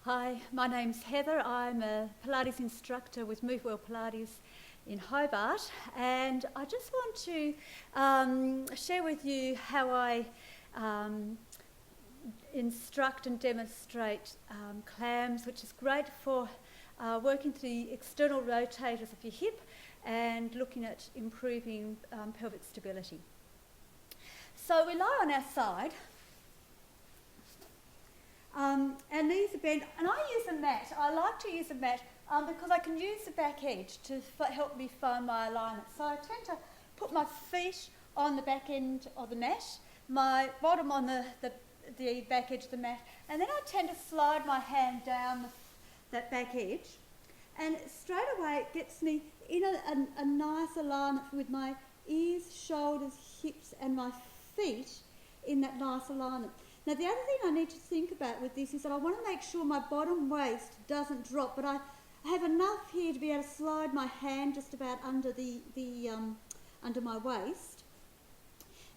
Hi, my name's Heather. I'm a Pilates instructor with Move Well Pilates in Hobart, and I just want to share with you how I instruct and demonstrate clams, which is great for working the external rotators of your hip and looking at improving pelvic stability. So we lie on our side. Our knees are bent, and I use a mat. I like to use a mat because I can use the back edge to help me find my alignment. So I tend to put my feet on the back end of the mat, my bottom on the back edge of the mat, and then I tend to slide my hand down that back edge, and straight away it gets me in a nice alignment with my ears, shoulders, hips, and my feet in that nice alignment. Now, the other thing I need to think about with this is that I want to make sure my bottom waist doesn't drop, but I have enough here to be able to slide my hand just about under under my waist.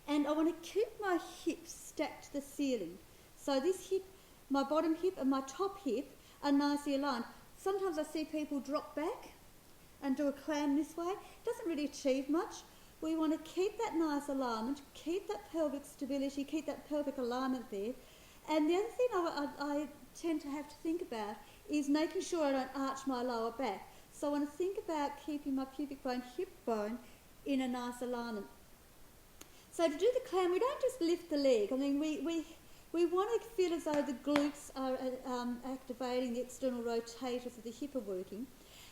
And I want to keep my hips stacked to the ceiling. So this hip, my bottom hip and my top hip are nicely aligned. Sometimes I see people drop back and do a clam this way. It doesn't really achieve much. We want to keep that nice alignment, keep that pelvic stability, keep that pelvic alignment there. And the other thing I tend to have to think about is making sure I don't arch my lower back. So I want to think about keeping my pubic bone, hip bone in a nice alignment. So to do the clam, we don't just lift the leg. I mean, we want to feel as though the glutes are activating, the external rotators of the hip are working.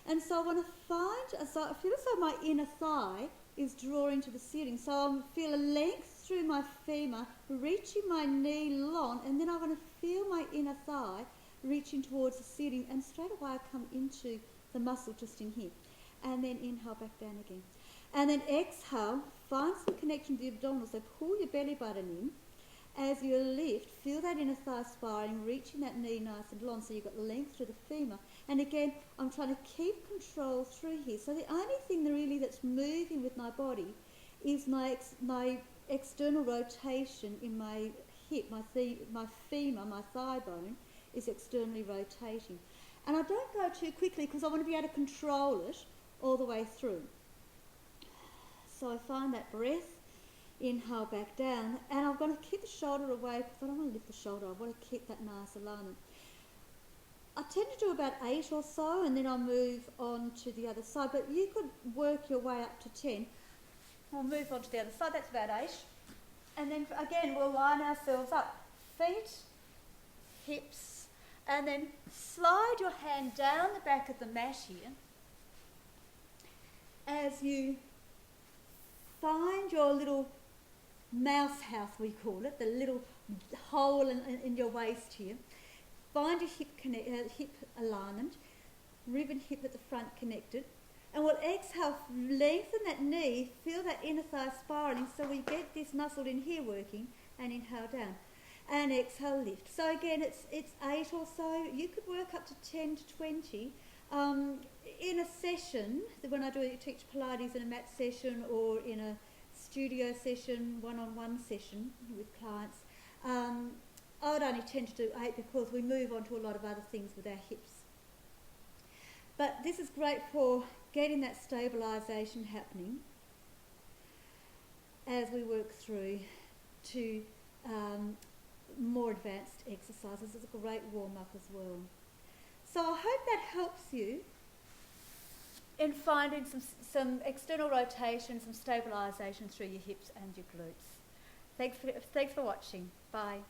And so I want to I feel as though my inner thigh is drawing to the ceiling. So I feel a length through my femur, reaching my knee long, and then I want to feel my inner thigh reaching towards the ceiling, and straight away I come into the muscle just in here. And then inhale back down again. And then exhale, find some connection to the abdominals, so pull your belly button in. As you lift, feel that inner thigh spiraling, reaching that knee nice and long, so you've got length through the femur. And again, I'm trying to keep control through here. So the only thing really that's moving with my body is my external rotation in my hip, my femur, my thigh bone is externally rotating. And I don't go too quickly because I want to be able to control it all the way through. So I find that breath. Inhale back down, and I'm going to keep the shoulder away because I don't want to lift the shoulder. I want to keep that nice alignment. I tend to do about 8 or so, and then I'll move on to the other side, but you could work your way up to 10. We'll move on to the other side. That's about 8. And then again, we'll line ourselves up. Feet, hips, and then slide your hand down the back of the mat here as you find your little mouse house, we call it, the little hole in your waist here. Find your hip alignment, ribbon hip at the front connected, and we'll exhale, lengthen that knee, feel that inner thigh spiraling, so we get this muscle in here working, and inhale down. And exhale, lift. So again, it's 8 or so. You could work up to 10 to 20. In a session, when I teach Pilates in a mat session or in a studio session, one-on-one session with clients, I would only tend to do 8 because we move on to a lot of other things with our hips. But this is great for getting that stabilisation happening as we work through to more advanced exercises. It's a great warm-up as well. So I hope that helps you in finding some external rotation, some stabilisation through your hips and your glutes. Thanks for watching. Bye.